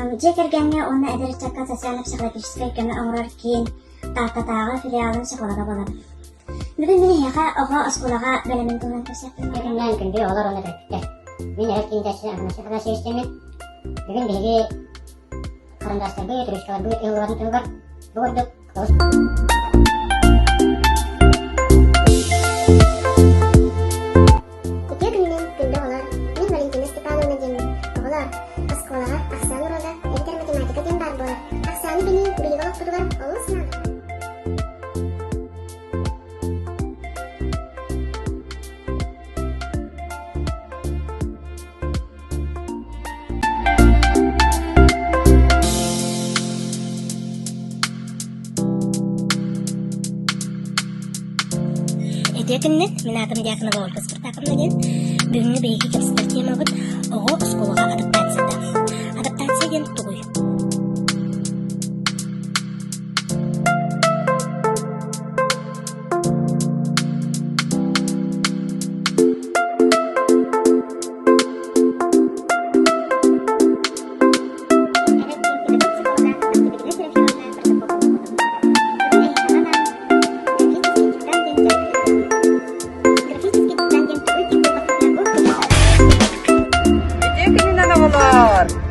Жекергенге оны әдірітчакка социально-психологической көмі оңырар кейін тағы филиалын шықылыға болады. Бүгін мен яқа оға осколаға бәлемін туынан көрсетті. Бүгіннен күнде олар оны кіріпті. Мен әріп кейіндесі аңғынашыққа шештемін. Бүгін беге қарындастарды, түрішкаларды ұлғарын тұлғар бұғырдық. Декеннет, мен атым Дяконова Ольга Спартаковна. Бүгінгі бейгі кепсіздер тема бұд оғы ұсколыға адаптацияда. Адаптация ген тұғый.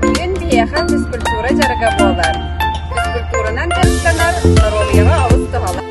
Бүгін бияқа физкультура жарыға болар. Физкультуранан жарыстанар, здоровьяға ауысты ғалар.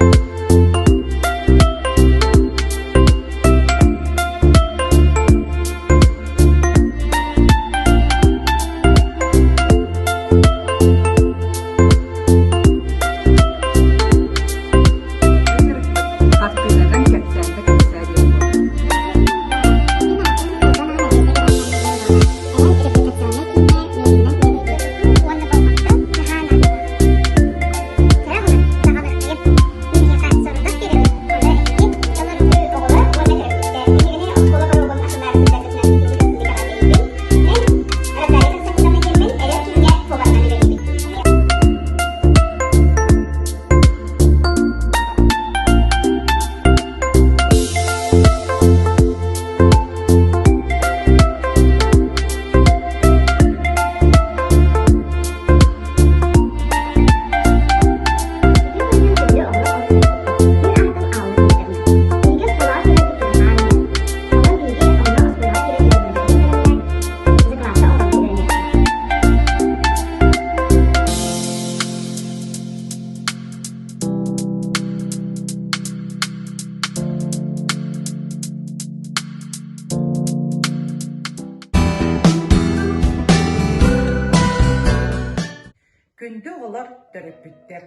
Күнді олар төрөппүттер.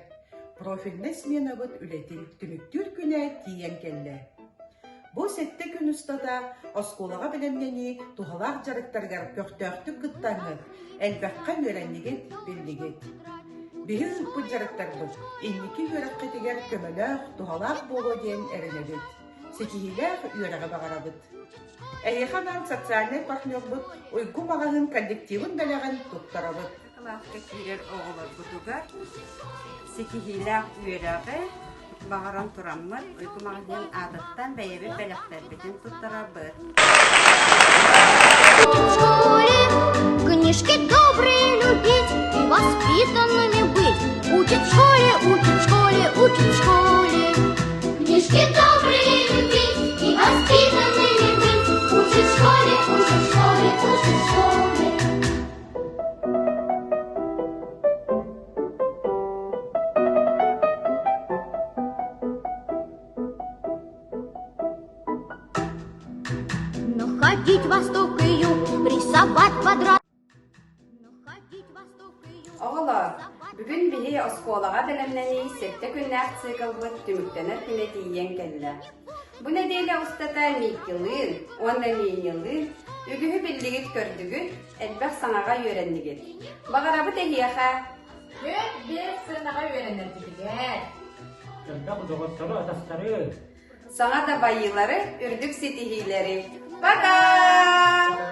Профиліне смена бұд үлетін түміктүр күні тиен келді. Бұл сетті күн ұстада осколаға білемнені туғалар жарықтарғар көқтөқтік күттаңыз, әлбәққа өрәнігет білдігет. Бігі ұлпын жарықтар бұд, еннекі өрәққетігер көміләқ туғалар болу ден әрінебет. Секихиләқ өрәға бағарабыд. Әйеқанан социальный партнер бұд, ойгу бағағын коллективын бәләғын тұттарабыд. Лафта кирер оғылар бұдуға, секихиләқ үйерәғі бағаран тұраммыр, ұйқы мағаден адаттан бәйебе бәләқтер бетін тұттара бір. Книжки добрые любить и воспитанными быть. Учат в школе, учат в школе, учат в школе. Книжки добрые любить и воспитанными быть. Учат в школе, учат в школе, учат в школе. Ходить восток и юг, рисовать квадрат. Оғылар, бүгін бігі осколаға білімнені сетті күннәқ цикл бұд түміктенір күні дейен келді. Бұл неделе ұстата мекілін, онда мейнілін, үгігі білдігіт көрдігіт, әлбәқ саңаға үйрендігіт. Бағарабы тәхияға? Көт бір сынаға үйрендігіт. Саңа да байылары, үрдік сетихилері. Пока!